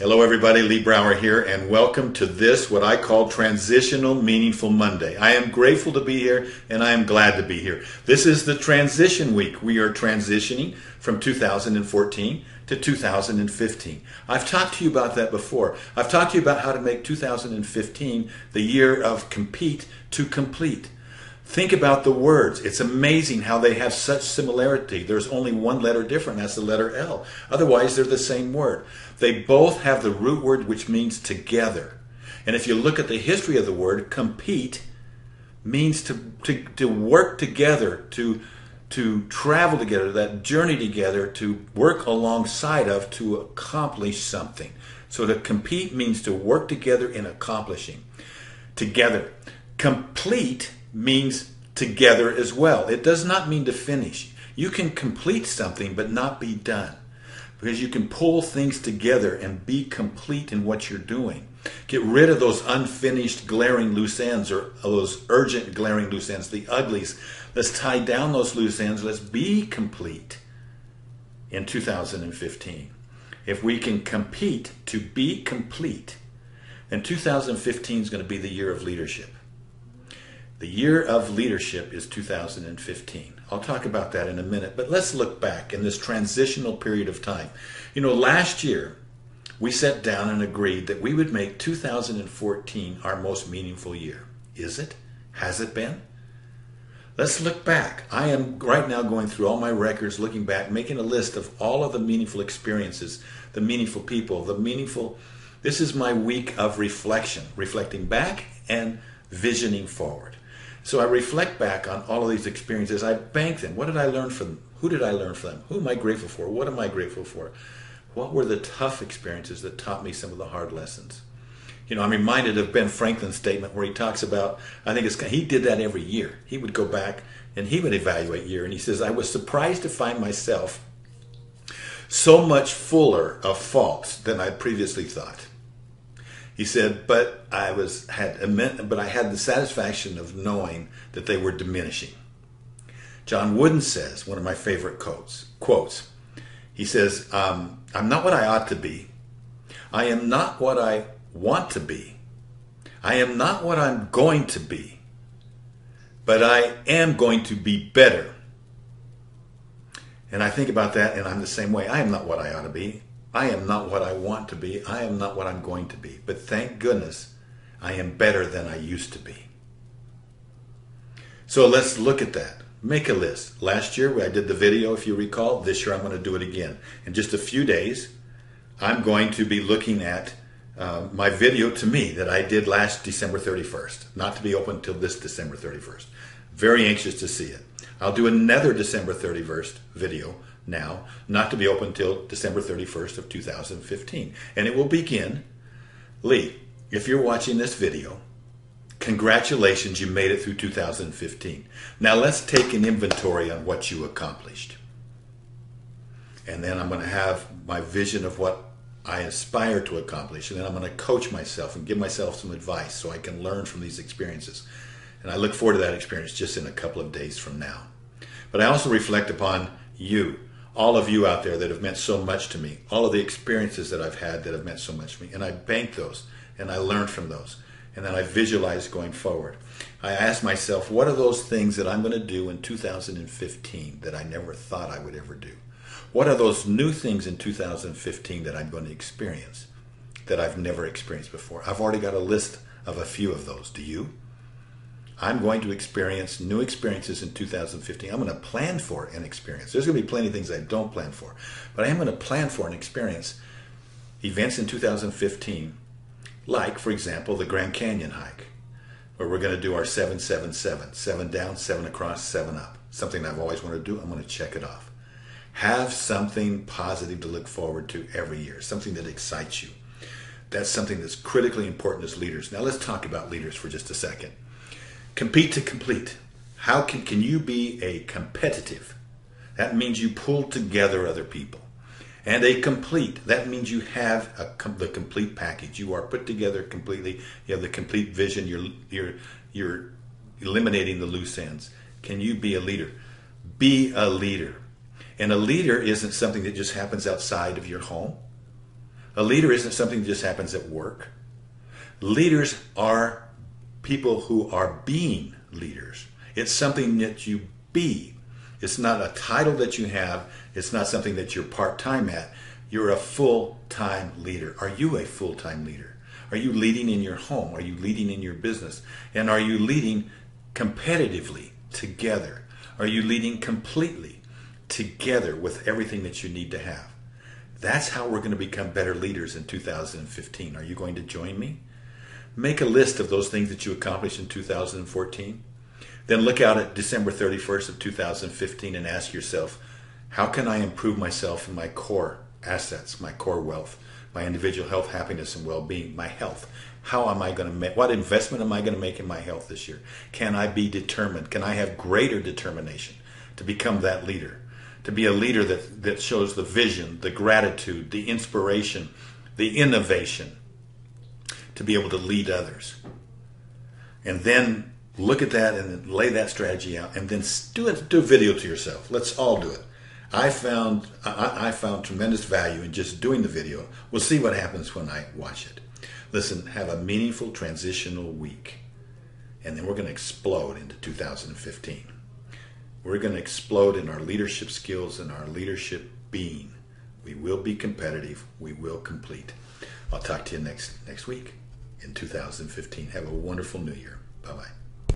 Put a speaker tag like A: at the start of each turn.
A: Hello everybody, Lee Brower here, and welcome to this, what I call Transitional Meaningful Monday. I am grateful to be here, and I am glad to be here. This is the transition week. We are transitioning from 2014 to 2015. I've talked to you about that before. I've talked to you about how to make 2015 the year of compete to complete. Think about the words. It's amazing how they have such similarity. There's only one letter different. That's the letter L. Otherwise, they're the same word. They both have the root word, which means together. And if you look at the history of the word, compete means to work together, to travel together, that journey together, to work alongside of, to accomplish something. So to compete means to work together in accomplishing. Together. Complete means together as well. It does not mean to finish. You can complete something but not be done, because you can pull things together and be complete in what you're doing. Get rid of those unfinished glaring loose ends, or those urgent glaring loose ends, the uglies. Let's tie down those loose ends. Let's be complete in 2015. If we can compete to be complete, then 2015 is going to be the year of leadership. The year of leadership is 2015. I'll talk about that in a minute, but let's look back in this transitional period of time. You know, last year we sat down and agreed that we would make 2014 our most meaningful year. Is it? Has it been? Let's look back. I am right now going through all my records, looking back, making a list of all of the meaningful experiences, the meaningful people, this is my week of reflection, reflecting back and visioning forward. So I reflect back on all of these experiences. I bank them. What did I learn from them? Who did I learn from them? Who am I grateful for? What am I grateful for? What were the tough experiences that taught me some of the hard lessons? You know, I'm reminded of Ben Franklin's statement where he talks about, he did that every year. He would go back and he would evaluate year. And he says, I was surprised to find myself so much fuller of faults than I'd previously thought. He said, but I had the satisfaction of knowing that they were diminishing. John Wooden says, one of my favorite quotes, he says, I'm not what I ought to be. I am not what I want to be. I am not what I'm going to be. But I am going to be better. And I think about that, and I'm the same way. I am not what I ought to be. I am not what I want to be. I am not what I'm going to be. But thank goodness I am better than I used to be. So let's look at that. Make a list. Last year I did the video, if you recall. This year I'm going to do it again. In just a few days, I'm going to be looking at my video to me that I did last December 31st. Not to be open until this December 31st. Very anxious to see it. I'll do another December 31st video now, not to be open until December 31st of 2015. And it will begin, Lee, if you're watching this video, congratulations, you made it through 2015. Now let's take an inventory on what you accomplished. And then I'm going to have my vision of what I aspire to accomplish. And then I'm going to coach myself and give myself some advice so I can learn from these experiences. And I look forward to that experience just in a couple of days from now. But I also reflect upon you. All of you out there that have meant so much to me, all of the experiences that I've had that have meant so much to me, and I bank those, and I learn from those, and then I visualize going forward. I ask myself, what are those things that I'm going to do in 2015 that I never thought I would ever do? What are those new things in 2015 that I'm going to experience that I've never experienced before? I've already got a list of a few of those. Do you? I'm going to experience new experiences in 2015. I'm going to plan for an experience. There's going to be plenty of things I don't plan for, but I am going to plan for an experience. Events in 2015, like, for example, the Grand Canyon hike, where we're going to do our 7-7-7, 7 down, 7 across, 7 up. Something I've always wanted to do. I'm going to check it off. Have something positive to look forward to every year, something that excites you. That's something that's critically important as leaders. Now let's talk about leaders for just a second. Compete to complete. How can you be a competitive? That means you pull together other people. And a complete, that means you have the complete package. You are put together completely. You have the complete vision. You're eliminating the loose ends. Can you be a leader? Be a leader. And a leader isn't something that just happens outside of your home. A leader isn't something that just happens at work. Leaders are people who are being leaders. It's something that you be. It's not a title that you have. It's not something that you're part-time at. You're a full-time leader. Are you a full-time leader? Are you leading in your home? Are you leading in your business? And are you leading competitively together? Are you leading completely together with everything that you need to have? That's how we're going to become better leaders in 2015. Are you going to join me? Make a list of those things that you accomplished in 2014. Then look out at December 31st of 2015 and ask yourself, how can I improve myself in my core assets, my core wealth, my individual health, happiness, and well-being, my health? How am I going to make, what investment am I going to make in my health this year? Can I be determined? Can I have greater determination to become that leader? To be a leader that shows the vision, the gratitude, the inspiration, the innovation, to be able to lead others. And then look at that and lay that strategy out, and then do a video to yourself. Let's all do it. I found tremendous value in just doing the video. We'll see what happens when I watch it. Listen, have a meaningful transitional week, and then we're going to explode into 2015. We're going to explode in our leadership skills and our leadership being. We will be competitive. We will complete. I'll talk to you next week in 2015. Have a wonderful new year. Bye-bye.